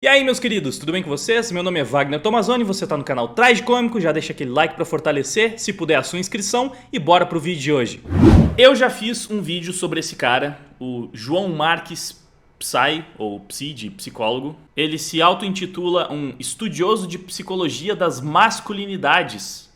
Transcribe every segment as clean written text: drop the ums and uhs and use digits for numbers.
E aí, meus queridos, tudo bem com vocês? Meu nome é Wagner Tomazoni, você tá no canal Tragicômico, já deixa aquele like pra fortalecer, se puder a sua inscrição e bora pro vídeo de hoje. Eu já fiz um vídeo sobre esse cara, o João Marques Psy, ou Psi de psicólogo. Ele se auto-intitula um estudioso de psicologia das masculinidades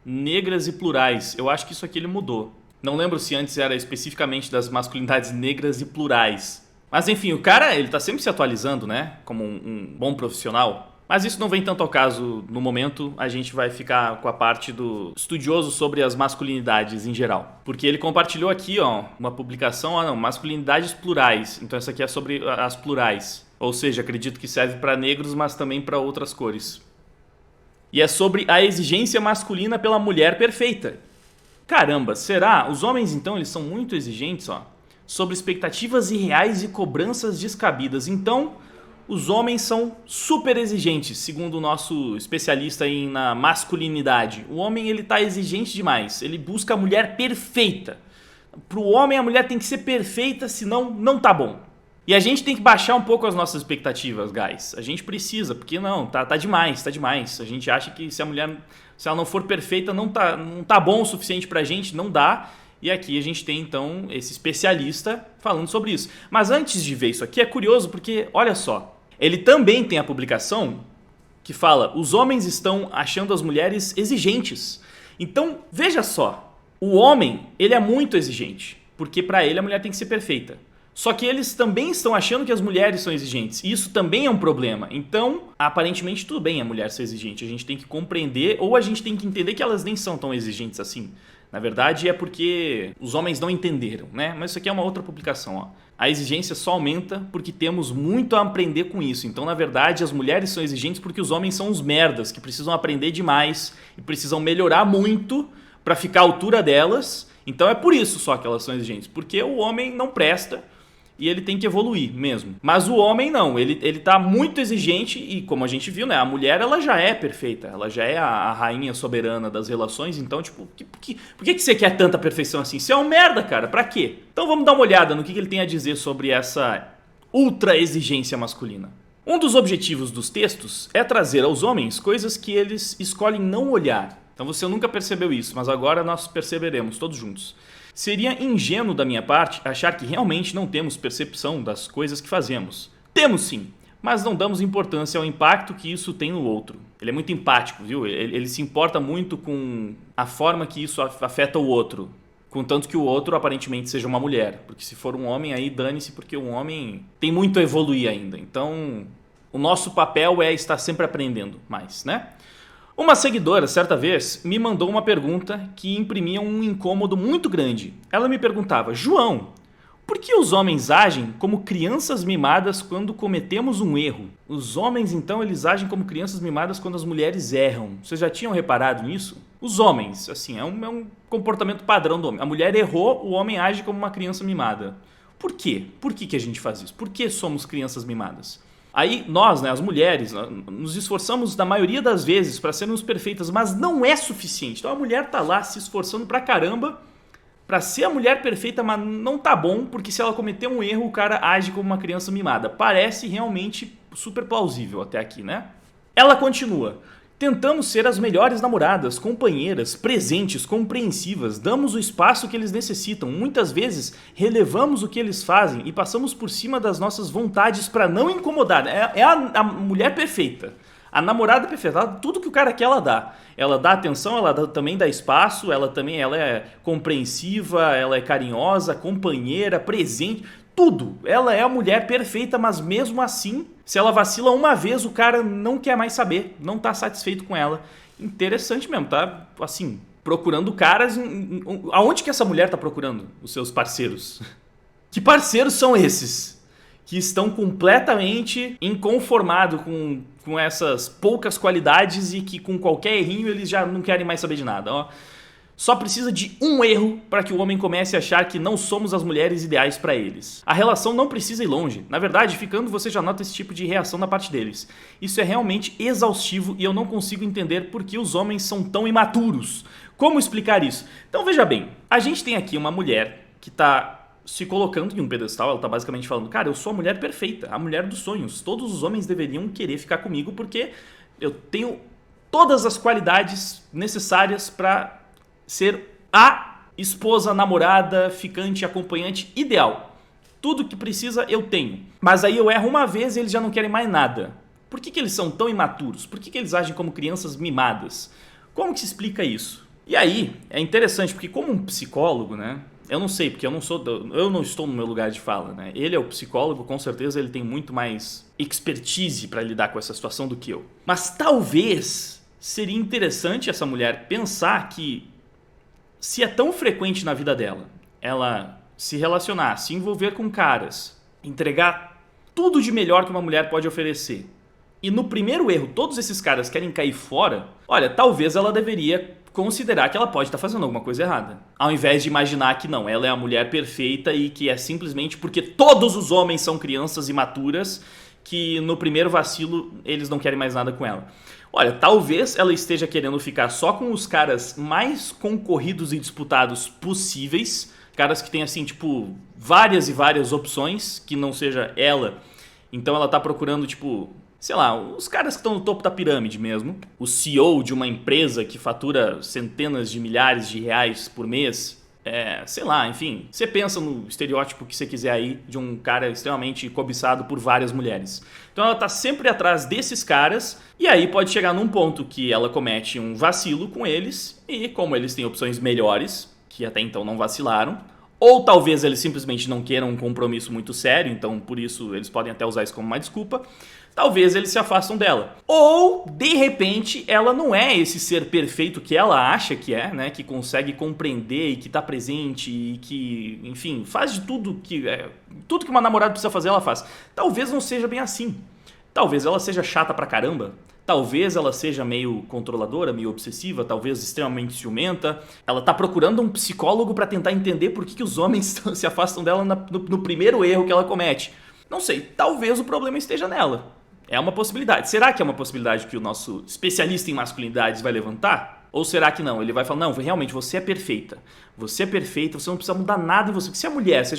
negras e plurais. Eu acho que isso aqui ele mudou. Não lembro se antes era especificamente das masculinidades negras e plurais. Mas enfim, o cara, ele tá sempre se atualizando, né? Como um bom profissional. Mas isso não vem tanto ao caso no momento. A gente vai ficar com a parte do estudioso sobre as masculinidades em geral. Porque ele compartilhou aqui, ó, uma publicação, masculinidades plurais. Então essa aqui é sobre as plurais. Ou seja, acredito que serve para negros, mas também para outras cores. E é sobre a exigência masculina pela mulher perfeita. Caramba, será? Os homens então, eles são muito exigentes, ó. Sobre expectativas irreais e cobranças descabidas. Então, os homens são super exigentes, segundo o nosso especialista na masculinidade. O homem, ele tá exigente demais, ele busca a mulher perfeita. Pro homem, a mulher tem que ser perfeita, senão não tá bom. E a gente tem que baixar um pouco as nossas expectativas, guys. A gente precisa, porque não, tá demais, tá demais. A gente acha que se a mulher, se ela não for perfeita, não tá bom o suficiente pra gente, não dá. E aqui a gente tem então esse especialista falando sobre isso. Mas antes de ver isso aqui, é curioso porque, olha só, ele também tem a publicação que fala: os homens estão achando as mulheres exigentes. Então, veja só, o homem, ele é muito exigente, porque para ele a mulher tem que ser perfeita. Só que eles também estão achando que as mulheres são exigentes. E isso também é um problema. Então, aparentemente, tudo bem a mulher ser exigente. A gente tem que compreender, ou a gente tem que entender que elas nem são tão exigentes assim. Na verdade, é porque os homens não entenderam, né? Mas isso aqui é uma outra publicação, ó. A exigência só aumenta porque temos muito a aprender com isso. Então, na verdade, as mulheres são exigentes porque os homens são uns merdas que precisam aprender demais e precisam melhorar muito para ficar à altura delas. Então, é por isso só que elas são exigentes. Porque o homem não presta e ele tem que evoluir mesmo. Mas o homem não, ele tá muito exigente e, como a gente viu, né, a mulher, ela já é perfeita, ela já é a rainha soberana das relações. Então, tipo, por que você quer tanta perfeição assim? Você é um merda, cara, pra quê? Então vamos dar uma olhada no que ele tem a dizer sobre essa ultra exigência masculina. Um dos objetivos dos textos é trazer aos homens coisas que eles escolhem não olhar. Então você nunca percebeu isso, mas agora nós perceberemos todos juntos. Seria ingênuo da minha parte achar que realmente não temos percepção das coisas que fazemos. Temos sim, mas não damos importância ao impacto que isso tem no outro. Ele é muito empático, viu? Ele se importa muito com a forma que isso afeta o outro. Contanto que o outro aparentemente seja uma mulher. Porque se for um homem, aí dane-se, porque um homem tem muito a evoluir ainda. Então, o nosso papel é estar sempre aprendendo mais, né? Uma seguidora, certa vez, me mandou uma pergunta que imprimia um incômodo muito grande. Ela me perguntava: João, por que os homens agem como crianças mimadas quando cometemos um erro? Os homens, então, eles agem como crianças mimadas quando as mulheres erram. Vocês já tinham reparado nisso? Os homens, assim, é um comportamento padrão do homem. A mulher errou, o homem age como uma criança mimada. Por quê? Por que a gente faz isso? Por que somos crianças mimadas? Aí nós, né, as mulheres, nos esforçamos na maioria das vezes para sermos perfeitas, mas não é suficiente. Então a mulher tá lá se esforçando pra caramba para ser a mulher perfeita, mas não tá bom, porque se ela cometer um erro, o cara age como uma criança mimada. Parece realmente super plausível até aqui, né? Ela continua: tentamos ser as melhores namoradas, companheiras, presentes, compreensivas, damos o espaço que eles necessitam. Muitas vezes relevamos o que eles fazem e passamos por cima das nossas vontades para não incomodar. É a mulher perfeita, a namorada perfeita. Tudo que o cara quer, ela dá. Ela dá atenção, também dá espaço, ela é compreensiva, ela é carinhosa, companheira, presente. Tudo. Ela é a mulher perfeita, mas mesmo assim, se ela vacila uma vez, o cara não quer mais saber, não tá satisfeito com ela. Interessante mesmo, tá? Assim, procurando caras. Aonde que essa mulher tá procurando os seus parceiros? Que parceiros são esses? Que estão completamente inconformados com essas poucas qualidades e que com qualquer errinho eles já não querem mais saber de nada, ó. Só precisa de um erro para que o homem comece a achar que não somos as mulheres ideais para eles. A relação não precisa ir longe. Na verdade, ficando você já nota esse tipo de reação da parte deles. Isso é realmente exaustivo e eu não consigo entender por que os homens são tão imaturos. Como explicar isso? Então veja bem, a gente tem aqui uma mulher que está se colocando em um pedestal, ela tá basicamente falando, cara, eu sou a mulher perfeita, a mulher dos sonhos. Todos os homens deveriam querer ficar comigo porque eu tenho todas as qualidades necessárias pra ser a esposa, namorada, ficante, acompanhante ideal. Tudo que precisa eu tenho. Mas aí eu erro uma vez e eles já não querem mais nada. Por que eles são tão imaturos? Por que eles agem como crianças mimadas? Como que se explica isso? E aí, é interessante, porque como um psicólogo, né? Eu não sei, porque eu não estou no meu lugar de fala, né? Ele é o psicólogo, com certeza ele tem muito mais expertise para lidar com essa situação do que eu. Mas talvez seria interessante essa mulher pensar que se é tão frequente na vida dela, ela se relacionar, se envolver com caras, entregar tudo de melhor que uma mulher pode oferecer, e no primeiro erro todos esses caras querem cair fora, olha, talvez ela deveria considerar que ela pode estar fazendo alguma coisa errada. Ao invés de imaginar que não, ela é a mulher perfeita e que é simplesmente porque todos os homens são crianças imaturas que no primeiro vacilo eles não querem mais nada com ela. Olha, talvez ela esteja querendo ficar só com os caras mais concorridos e disputados possíveis, caras que tem assim, tipo, várias e várias opções, que não seja ela. Então ela tá procurando, tipo, sei lá, os caras que estão no topo da pirâmide mesmo. O CEO de uma empresa que fatura centenas de milhares de reais por mês. Sei lá, enfim. Você pensa no estereótipo que você quiser aí de um cara extremamente cobiçado por várias mulheres. Então ela tá sempre atrás desses caras e aí pode chegar num ponto que ela comete um vacilo com eles e como eles têm opções melhores, que até então não vacilaram, ou talvez eles simplesmente não queiram um compromisso muito sério, então por isso eles podem até usar isso como uma desculpa, talvez eles se afastam dela. Ou, de repente, ela não é esse ser perfeito que ela acha que é, né? Que consegue compreender e que tá presente e que, enfim, faz de tudo que uma namorada precisa fazer, ela faz. Talvez não seja bem assim. Talvez ela seja chata pra caramba. Talvez ela seja meio controladora, meio obsessiva, talvez extremamente ciumenta. Ela tá procurando um psicólogo pra tentar entender por que os homens se afastam dela no primeiro erro que ela comete. Não sei, talvez o problema esteja nela. É uma possibilidade. Será que é uma possibilidade que o nosso especialista em masculinidades vai levantar? Ou será que não? Ele vai falar, não, realmente, você é perfeita. Você é perfeita, você não precisa mudar nada em você. Porque você é mulher, você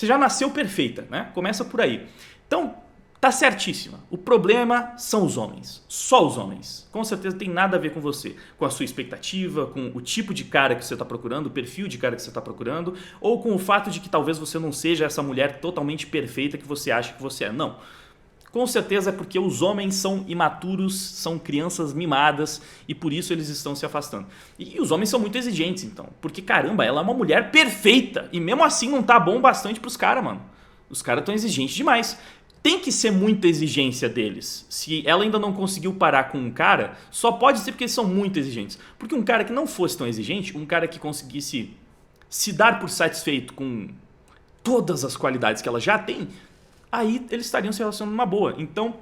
já nasceu perfeita, né? Começa por aí. Então, tá certíssima. O problema são os homens. Só os homens. Com certeza tem nada a ver com você. Com a sua expectativa, com o tipo de cara que você está procurando, o perfil de cara que você está procurando, ou com o fato de que talvez você não seja essa mulher totalmente perfeita que você acha que você é. Não. Com certeza é porque os homens são imaturos, são crianças mimadas e por isso eles estão se afastando. E os homens são muito exigentes, então. Porque, caramba, ela é uma mulher perfeita e mesmo assim não tá bom bastante pros caras, mano. Os caras estão exigentes demais. Tem que ser muita exigência deles. Se ela ainda não conseguiu parar com um cara, só pode ser porque eles são muito exigentes. Porque um cara que não fosse tão exigente, um cara que conseguisse se dar por satisfeito com todas as qualidades que ela já tem, aí eles estariam se relacionando numa boa. Então,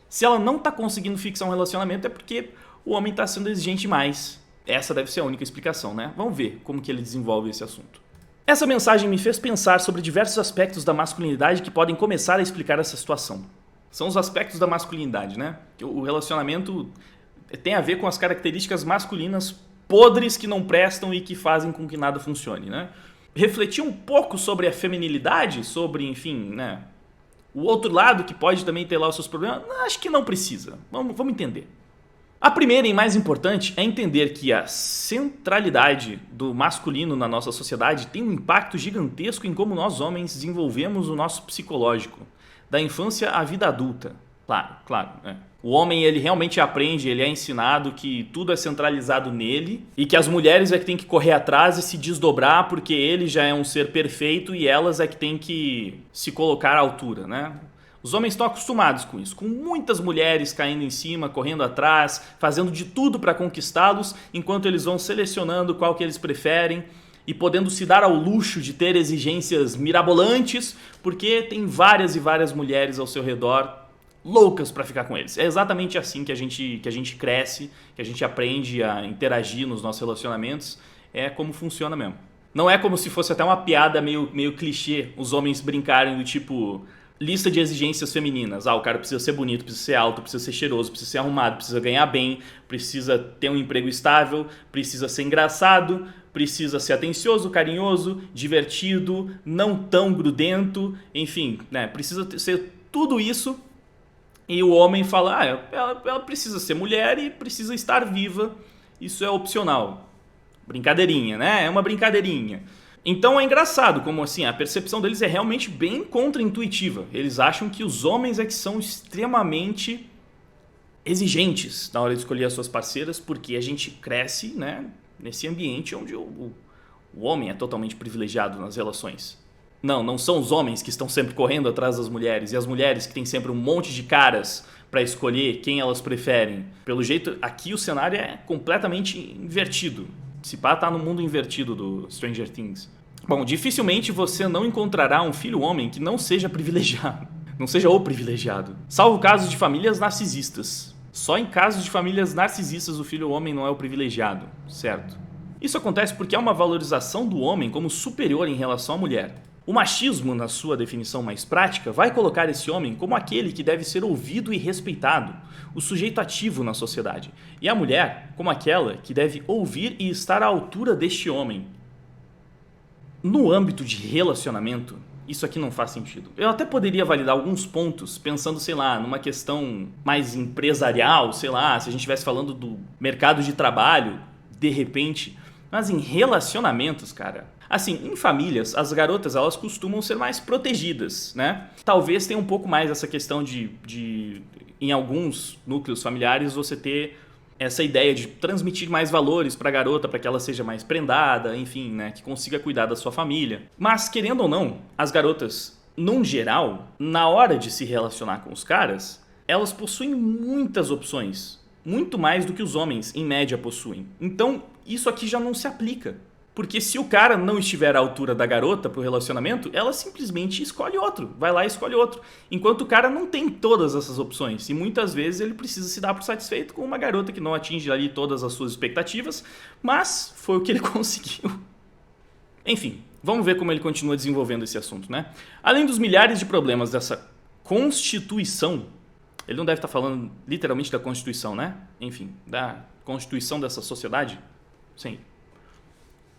se ela não está conseguindo fixar um relacionamento é porque o homem está sendo exigente demais. Essa deve ser a única explicação, né? Vamos ver como que ele desenvolve esse assunto. Essa mensagem me fez pensar sobre diversos aspectos da masculinidade que podem começar a explicar essa situação. São os aspectos da masculinidade, né? O relacionamento tem a ver com as características masculinas podres que não prestam e que fazem com que nada funcione, né? Refletir um pouco sobre a feminilidade, sobre, enfim, né? O outro lado que pode também ter lá os seus problemas, acho que não precisa. Vamos entender. A primeira e mais importante é entender que a centralidade do masculino na nossa sociedade tem um impacto gigantesco em como nós homens desenvolvemos o nosso psicológico, da infância à vida adulta. Claro. O homem, ele realmente aprende, ele é ensinado que tudo é centralizado nele e que as mulheres é que tem que correr atrás e se desdobrar porque ele já é um ser perfeito e elas é que tem que se colocar à altura, né? Os homens estão acostumados com isso, com muitas mulheres caindo em cima, correndo atrás, fazendo de tudo para conquistá-los, enquanto eles vão selecionando qual que eles preferem e podendo se dar ao luxo de ter exigências mirabolantes, porque tem várias e várias mulheres ao seu redor loucas para ficar com eles. É exatamente assim que a gente cresce, que a gente aprende a interagir nos nossos relacionamentos, é como funciona mesmo. Não é como se fosse até uma piada meio clichê, os homens brincarem do tipo... Lista de exigências femininas. O cara precisa ser bonito, precisa ser alto, precisa ser cheiroso, precisa ser arrumado, precisa ganhar bem, precisa ter um emprego estável, precisa ser engraçado, precisa ser atencioso, carinhoso, divertido, não tão grudento, enfim, né? Precisa ser tudo isso. E o homem fala, ela precisa ser mulher e precisa estar viva, isso é opcional. Brincadeirinha, né? É uma brincadeirinha. Então é engraçado como assim, a percepção deles é realmente bem contra-intuitiva. Eles acham que os homens é que são extremamente exigentes na hora de escolher as suas parceiras, porque a gente cresce, né, nesse ambiente onde o homem é totalmente privilegiado nas relações. Não são os homens que estão sempre correndo atrás das mulheres e as mulheres que têm sempre um monte de caras para escolher quem elas preferem. Pelo jeito, aqui o cenário é completamente invertido. Se pá, tá no mundo invertido do Stranger Things. Bom, dificilmente você não encontrará um filho homem que não seja privilegiado. Não seja o privilegiado. Salvo casos de famílias narcisistas. Só em casos de famílias narcisistas o filho homem não é o privilegiado, certo? Isso acontece porque há uma valorização do homem como superior em relação à mulher. O machismo, na sua definição mais prática, vai colocar esse homem como aquele que deve ser ouvido e respeitado, o sujeito ativo na sociedade, e a mulher como aquela que deve ouvir e estar à altura deste homem. No âmbito de relacionamento, isso aqui não faz sentido. Eu até poderia validar alguns pontos pensando, sei lá, numa questão mais empresarial, sei lá, se a gente estivesse falando do mercado de trabalho, de repente, mas em relacionamentos, cara... Assim, em famílias, as garotas elas costumam ser mais protegidas, né? Talvez tenha um pouco mais essa questão de em alguns núcleos familiares, você ter essa ideia de transmitir mais valores para a garota, para que ela seja mais prendada, enfim, né? Que consiga cuidar da sua família. Mas, querendo ou não, as garotas, num geral, na hora de se relacionar com os caras, elas possuem muitas opções. Muito mais do que os homens, em média, possuem. Então, isso aqui já não se aplica. Porque se o cara não estiver à altura da garota pro relacionamento, ela simplesmente escolhe outro, vai lá e escolhe outro. Enquanto o cara não tem todas essas opções. E muitas vezes ele precisa se dar por satisfeito com uma garota que não atinge ali todas as suas expectativas, mas foi o que ele conseguiu. Enfim, vamos ver como ele continua desenvolvendo esse assunto, né? Além dos milhares de problemas dessa constituição, ele não deve estar falando literalmente da Constituição, né? Enfim, da constituição dessa sociedade? Sim.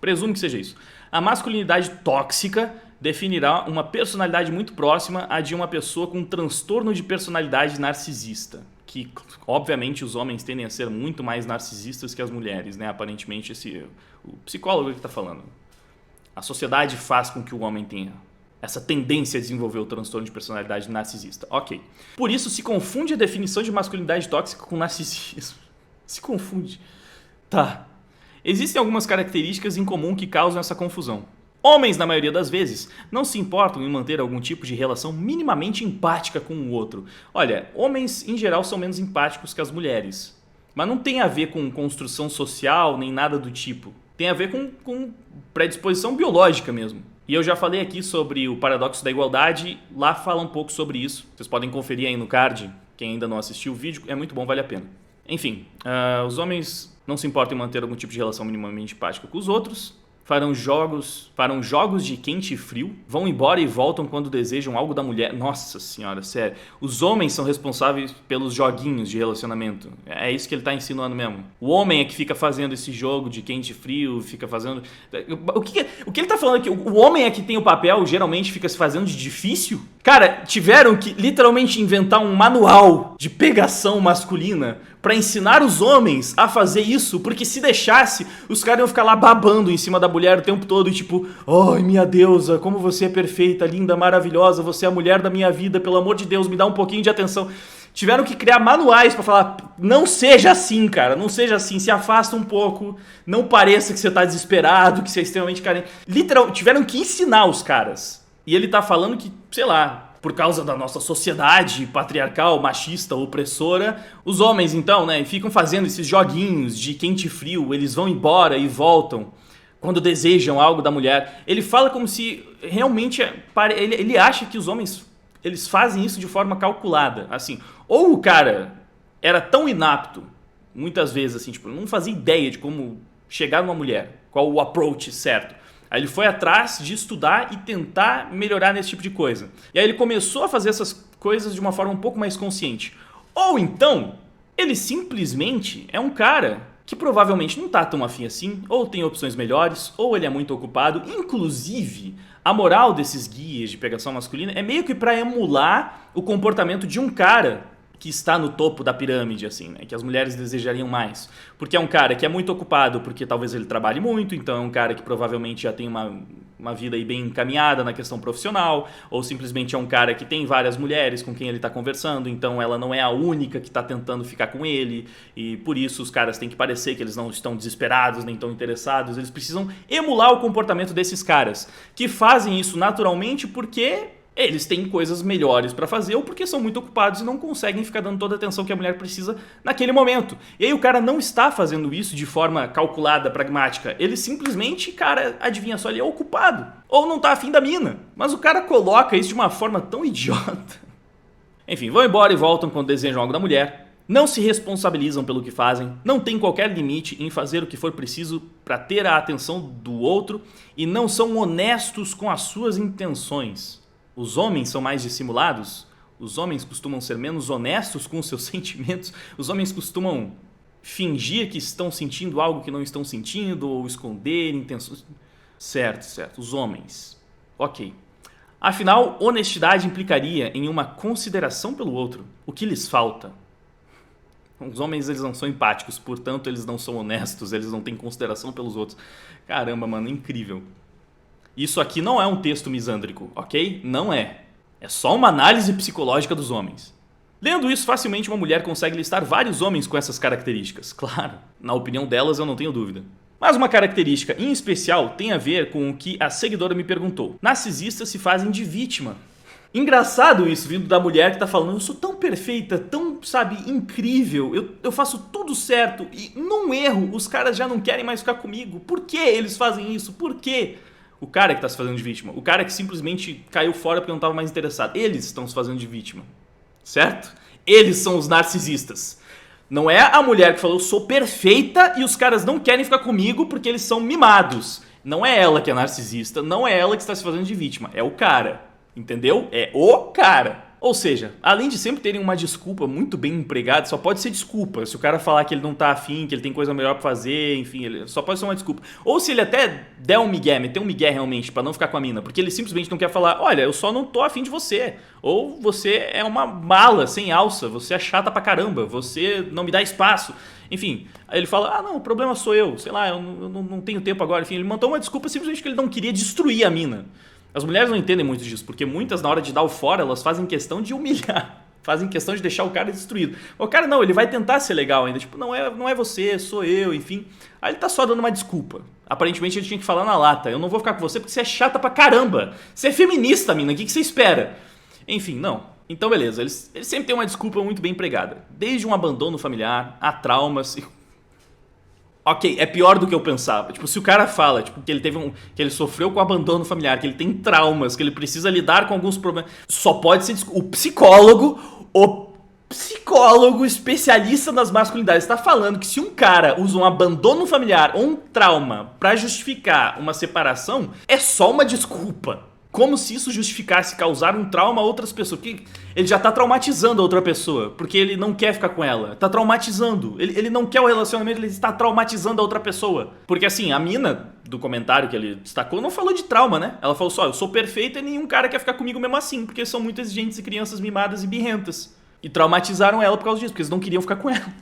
Presumo que seja isso. A masculinidade tóxica definirá uma personalidade muito próxima à de uma pessoa com um transtorno de personalidade narcisista. Que, obviamente, os homens tendem a ser muito mais narcisistas que as mulheres, né? Aparentemente, o psicólogo que está falando. A sociedade faz com que o homem tenha essa tendência a desenvolver o transtorno de personalidade narcisista. Ok. Por isso, se confunde a definição de masculinidade tóxica com narcisismo. Se confunde. Tá. Existem algumas características em comum que causam essa confusão. Homens, na maioria das vezes, não se importam em manter algum tipo de relação minimamente empática com o outro. Olha, homens em geral são menos empáticos que as mulheres. Mas não tem a ver com construção social nem nada do tipo. Tem a ver com predisposição biológica mesmo. E eu já falei aqui sobre o paradoxo da igualdade, lá fala um pouco sobre isso. Vocês podem conferir aí no card, quem ainda não assistiu o vídeo, é muito bom, vale a pena. Enfim, os homens não se importam em manter algum tipo de relação minimamente empática com os outros, farão jogos de quente e frio, vão embora e voltam quando desejam algo da mulher. Nossa senhora, sério. Os homens são responsáveis pelos joguinhos de relacionamento. É isso que ele está insinuando mesmo. O homem é que fica fazendo esse jogo de quente e frio, fica fazendo... O que ele está falando aqui? O homem é que tem o papel, geralmente fica se fazendo de difícil? Cara, tiveram que literalmente inventar um manual de pegação masculina pra ensinar os homens a fazer isso, porque se deixasse, os caras iam ficar lá babando em cima da mulher o tempo todo e tipo, ai, minha deusa, como você é perfeita, linda, maravilhosa, você é a mulher da minha vida, pelo amor de Deus, me dá um pouquinho de atenção. Tiveram que criar manuais pra falar, não seja assim, cara, não seja assim, se afasta um pouco, não pareça que você tá desesperado, que você é extremamente carente. Literalmente, tiveram que ensinar os caras. E ele tá falando que, sei lá, por causa da nossa sociedade patriarcal, machista, opressora, os homens então, né, ficam fazendo esses joguinhos de quente e frio, eles vão embora e voltam quando desejam algo da mulher. Ele fala como se realmente, ele acha que os homens, eles fazem isso de forma calculada, assim, ou o cara era tão inapto, muitas vezes assim, tipo, não fazia ideia de como chegar numa mulher, qual o approach certo. Aí ele foi atrás de estudar e tentar melhorar nesse tipo de coisa. E aí ele começou a fazer essas coisas de uma forma um pouco mais consciente. Ou então, ele simplesmente é um cara que provavelmente não tá tão afim assim, ou tem opções melhores, ou ele é muito ocupado. Inclusive, a moral desses guias de pegação masculina é meio que pra emular o comportamento de um cara que está no topo da pirâmide, assim, né? Que as mulheres desejariam mais. Porque é um cara que é muito ocupado, porque talvez ele trabalhe muito, então é um cara que provavelmente já tem uma vida aí bem encaminhada na questão profissional, ou simplesmente é um cara que tem várias mulheres com quem ele está conversando, então ela não é a única que está tentando ficar com ele, e por isso os caras têm que parecer que eles não estão desesperados, nem tão interessados, eles precisam emular o comportamento desses caras, que fazem isso naturalmente porque eles têm coisas melhores pra fazer ou porque são muito ocupados e não conseguem ficar dando toda a atenção que a mulher precisa naquele momento. E aí o cara não está fazendo isso de forma calculada, pragmática. Ele simplesmente, cara, adivinha só, ele é ocupado. Ou não tá afim da mina. Mas o cara coloca isso de uma forma tão idiota. Enfim, vão embora e voltam quando desejam algo da mulher. Não se responsabilizam pelo que fazem, não tem qualquer limite em fazer o que for preciso para ter a atenção do outro e não são honestos com as suas intenções. Os homens são mais dissimulados? Os homens costumam ser menos honestos com os seus sentimentos? Os homens costumam fingir que estão sentindo algo que não estão sentindo ou esconder intenções? Certo. Os homens. Ok. Afinal, honestidade implicaria em uma consideração pelo outro. O que lhes falta? Os homens, eles não são empáticos, portanto, eles não são honestos, eles não têm consideração pelos outros. Caramba, mano, incrível. Isso aqui não é um texto misândrico, ok? Não é. É só uma análise psicológica dos homens. Lendo isso, facilmente uma mulher consegue listar vários homens com essas características. Claro, na opinião delas eu não tenho dúvida. Mas uma característica em especial tem a ver com o que a seguidora me perguntou. Narcisistas se fazem de vítima. Engraçado isso, vindo da mulher que tá falando, eu sou tão perfeita, tão, sabe, incrível, eu faço tudo certo e num erro os caras já não querem mais ficar comigo. Por que eles fazem isso? Por quê? O cara que tá se fazendo de vítima, o cara que simplesmente caiu fora porque não tava mais interessado, eles estão se fazendo de vítima, certo? Eles são os narcisistas. Não é a mulher que falou, eu sou perfeita e os caras não querem ficar comigo porque eles são mimados. Não é ela que é narcisista, não é ela que está se fazendo de vítima, é o cara, entendeu? É o cara. Ou seja, além de sempre terem uma desculpa muito bem empregada, só pode ser desculpa. Se o cara falar que ele não tá afim, que ele tem coisa melhor pra fazer, enfim, ele só pode ser uma desculpa. Ou se ele até der um migué, meter um migué realmente pra não ficar com a mina, porque ele simplesmente não quer falar, olha, eu só não tô afim de você. Ou você é uma mala sem alça, você é chata pra caramba, você não me dá espaço. Enfim, aí ele fala, ah não, o problema sou eu, sei lá, eu não tenho tempo agora. Enfim, ele montou uma desculpa simplesmente porque ele não queria destruir a mina. As mulheres não entendem muito disso, porque muitas, na hora de dar o fora, elas fazem questão de humilhar. Fazem questão de deixar o cara destruído. O cara não, ele vai tentar ser legal ainda. Tipo, não é você, sou eu, enfim. Aí ele tá só dando uma desculpa. Aparentemente ele tinha que falar na lata. Eu não vou ficar com você porque você é chata pra caramba. Você é feminista, mina, o que você espera? Enfim, não. Então beleza, eles sempre têm uma desculpa muito bem empregada. Desde um abandono familiar, a traumas... Ok, é pior do que eu pensava. Tipo, se o cara fala, tipo, que ele que ele sofreu com abandono familiar, que ele tem traumas, que ele precisa lidar com alguns problemas, só pode ser o psicólogo especialista nas masculinidades está falando que se um cara usa um abandono familiar ou um trauma pra justificar uma separação, é só uma desculpa. Como se isso justificasse causar um trauma a outras pessoas. Porque ele já tá traumatizando a outra pessoa. Porque ele não quer ficar com ela. Tá traumatizando. Ele não quer o relacionamento, ele está traumatizando a outra pessoa. Porque assim, a mina do comentário que ele destacou não falou de trauma, né? Ela falou só, eu sou perfeita e nenhum cara quer ficar comigo mesmo assim. Porque são muito exigentes e crianças mimadas e birrentas. E traumatizaram ela por causa disso, porque eles não queriam ficar com ela.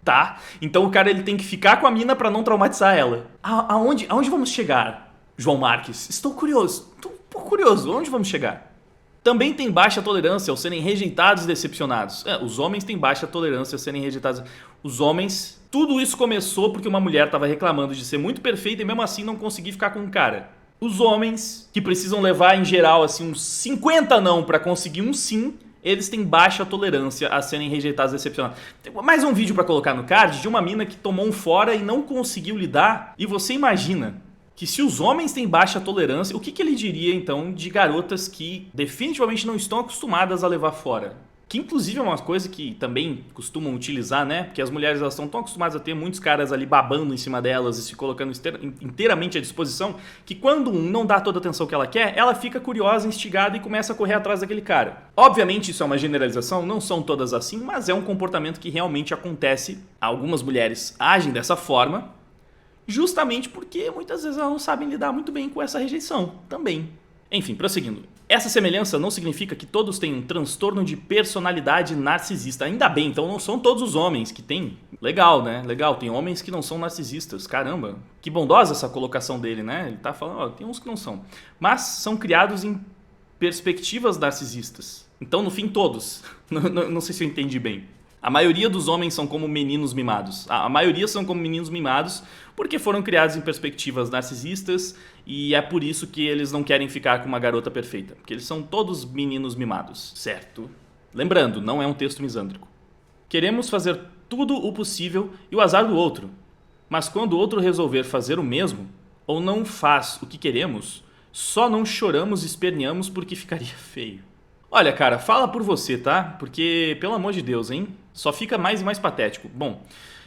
Tá? Então o cara ele tem que ficar com a mina pra não traumatizar ela. Aonde vamos chegar, João Marques? Estou curioso. Curioso, onde vamos chegar? Também tem baixa tolerância ao serem rejeitados e decepcionados. Os homens têm baixa tolerância ao serem rejeitados. Os homens... Tudo isso começou porque uma mulher estava reclamando de ser muito perfeita e mesmo assim não conseguir ficar com um cara. Os homens, que precisam levar em geral assim uns 50 não para conseguir um sim, eles têm baixa tolerância a serem rejeitados e decepcionados. Tem mais um vídeo para colocar no card de uma mina que tomou um fora e não conseguiu lidar. E você imagina... que se os homens têm baixa tolerância, o que ele diria então de garotas que definitivamente não estão acostumadas a levar fora? Que inclusive é uma coisa que também costumam utilizar, né? Porque as mulheres elas estão tão acostumadas a ter muitos caras ali babando em cima delas e se colocando inteiramente à disposição, que quando um não dá toda a atenção que ela quer, ela fica curiosa, instigada e começa a correr atrás daquele cara. Obviamente isso é uma generalização, não são todas assim, mas é um comportamento que realmente acontece. Algumas mulheres agem dessa forma, justamente porque muitas vezes elas não sabem lidar muito bem com essa rejeição também. Enfim, prosseguindo. Essa semelhança não significa que todos têm um transtorno de personalidade narcisista. Ainda bem, então não são todos os homens que têm. Legal, né? Legal, tem homens que não são narcisistas. Caramba, que bondosa essa colocação dele, né? Ele tá falando, ó, tem uns que não são. Mas são criados em perspectivas narcisistas. Então, no fim, todos. Não sei se eu entendi bem. A maioria dos homens são como meninos mimados. A maioria são como meninos mimados porque foram criados em perspectivas narcisistas e é por isso que eles não querem ficar com uma garota perfeita. Porque eles são todos meninos mimados, certo? Lembrando, não é um texto misândrico. Queremos fazer tudo o possível e o azar do outro. Mas quando o outro resolver fazer o mesmo, ou não faz o que queremos, só não choramos e esperneamos porque ficaria feio. Olha, cara, fala por você, tá? Porque, pelo amor de Deus, hein? Só fica mais e mais patético. Bom,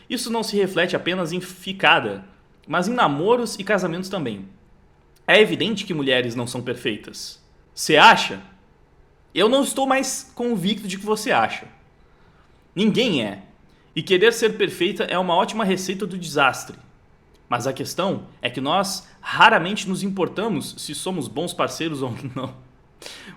isso não se reflete apenas em ficada, mas em namoros e casamentos também. É evidente que mulheres não são perfeitas. Você acha? Eu não estou mais convicto de que você acha. Ninguém é. E querer ser perfeita é uma ótima receita do desastre. Mas a questão é que nós raramente nos importamos se somos bons parceiros ou não.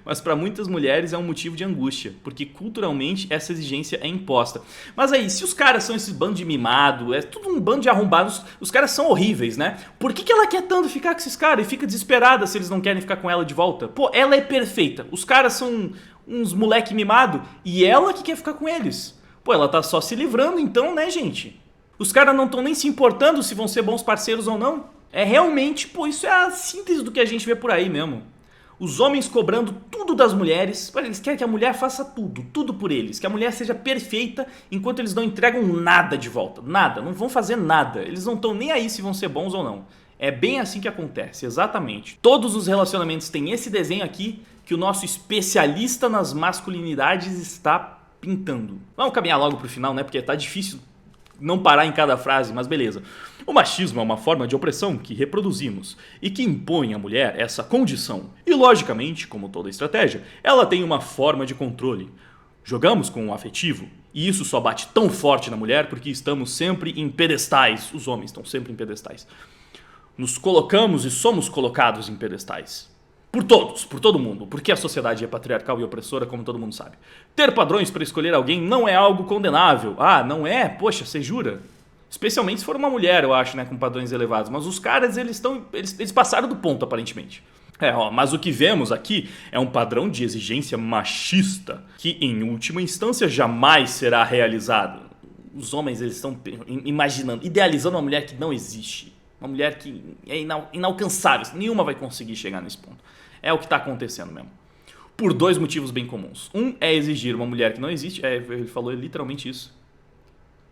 Mas para muitas mulheres é um motivo de angústia, porque culturalmente essa exigência é imposta. Mas aí, se os caras são esse bando de mimado, é tudo um bando de arrombados, os caras são horríveis, né? Por que ela quer tanto ficar com esses caras e fica desesperada se eles não querem ficar com ela de volta? Pô, ela é perfeita, os caras são uns moleque mimado e ela que quer ficar com eles. Pô, ela tá só se livrando então, né, gente? Os caras não estão nem se importando se vão ser bons parceiros ou não. É realmente, pô, isso é a síntese do que a gente vê por aí mesmo. Os homens cobrando tudo das mulheres, eles querem que a mulher faça tudo por eles, que a mulher seja perfeita, enquanto eles não entregam nada de volta, nada, não vão fazer nada, eles não estão nem aí se vão ser bons ou não. É bem assim que acontece, exatamente. Todos os relacionamentos têm esse desenho aqui que o nosso especialista nas masculinidades está pintando. Vamos caminhar logo pro final, né, porque tá difícil não parar em cada frase, mas beleza. O machismo é uma forma de opressão que reproduzimos e que impõe à mulher essa condição. E logicamente, como toda estratégia, ela tem uma forma de controle. Jogamos com o afetivo e isso só bate tão forte na mulher porque estamos sempre em pedestais. Os homens estão sempre em pedestais. Nos colocamos e somos colocados em pedestais. Por todos, por todo mundo, porque a sociedade é patriarcal e opressora, como todo mundo sabe. Ter padrões para escolher alguém não é algo condenável. Ah, não é? Poxa, você jura? Especialmente se for uma mulher, eu acho, né, com padrões elevados. Mas os caras, eles passaram do ponto, aparentemente. Mas o que vemos aqui é um padrão de exigência machista, que em última instância jamais será realizado. Os homens, eles estão imaginando, idealizando uma mulher que não existe. Uma mulher que é inalcançável, nenhuma vai conseguir chegar nesse ponto. É o que está acontecendo mesmo. Por dois motivos bem comuns. Um é exigir uma mulher que não existe, ele falou literalmente isso.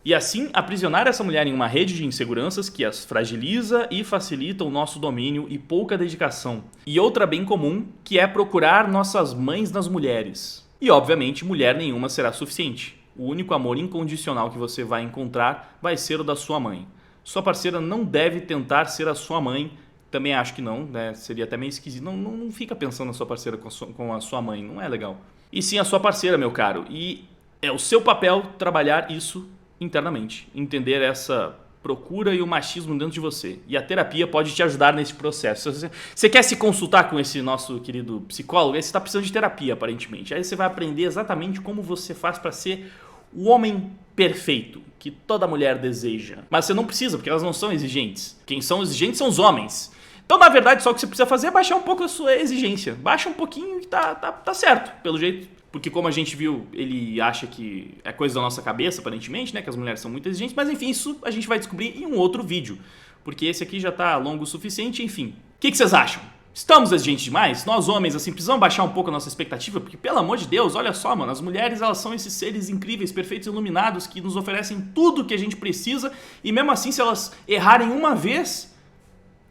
E assim aprisionar essa mulher em uma rede de inseguranças que as fragiliza e facilita o nosso domínio e pouca dedicação. E outra bem comum, que é procurar nossas mães nas mulheres. E obviamente mulher nenhuma será suficiente. O único amor incondicional que você vai encontrar vai ser o da sua mãe. Sua parceira não deve tentar ser a sua mãe. Também acho que não, né? Seria até meio esquisito. Não fica pensando na sua parceira com a sua mãe, não é legal. E sim a sua parceira, meu caro. E é o seu papel trabalhar isso internamente. Entender essa procura e o machismo dentro de você. E a terapia pode te ajudar nesse processo. Se você quer se consultar com esse nosso querido psicólogo, aí você está precisando de terapia, aparentemente. Aí você vai aprender exatamente como você faz para ser o homem perfeito que toda mulher deseja. Mas você não precisa, porque elas não são exigentes. Quem são exigentes são os homens. Então, na verdade, só o que você precisa fazer é baixar um pouco a sua exigência. Baixa um pouquinho e tá certo, pelo jeito. Porque como a gente viu, ele acha que é coisa da nossa cabeça, aparentemente, né? Que as mulheres são muito exigentes. Mas, enfim, isso a gente vai descobrir em um outro vídeo. Porque esse aqui já tá longo o suficiente, enfim. O que vocês acham? Estamos exigentes demais? Nós homens, assim, precisamos baixar um pouco a nossa expectativa, porque, pelo amor de Deus, olha só, mano, as mulheres, elas são esses seres incríveis, perfeitos, iluminados, que nos oferecem tudo que a gente precisa, e mesmo assim, se elas errarem uma vez,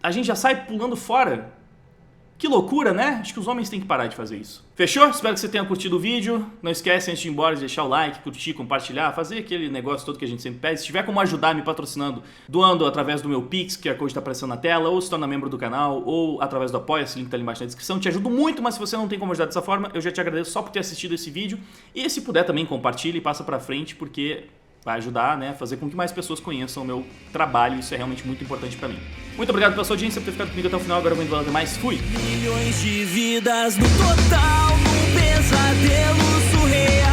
a gente já sai pulando fora. Que loucura, né? Acho que os homens têm que parar de fazer isso. Fechou? Espero que você tenha curtido o vídeo. Não esquece, antes de ir embora, de deixar o like, curtir, compartilhar, fazer aquele negócio todo que a gente sempre pede. Se tiver como ajudar me patrocinando, doando através do meu Pix, que a code está aparecendo na tela, ou se torna membro do canal, ou através do Apoia-se, link tá ali embaixo na descrição. Te ajudo muito, mas se você não tem como ajudar dessa forma, eu já te agradeço só por ter assistido esse vídeo. E se puder também, compartilhe e passa pra frente, porque vai ajudar, né, a fazer com que mais pessoas conheçam o meu trabalho. Isso é realmente muito importante pra mim. Muito obrigado pela sua audiência, por ter ficado comigo até o final. Agora eu vou indo lá mais. Fui! Milhões de vidas no total, num pesadelo surreal.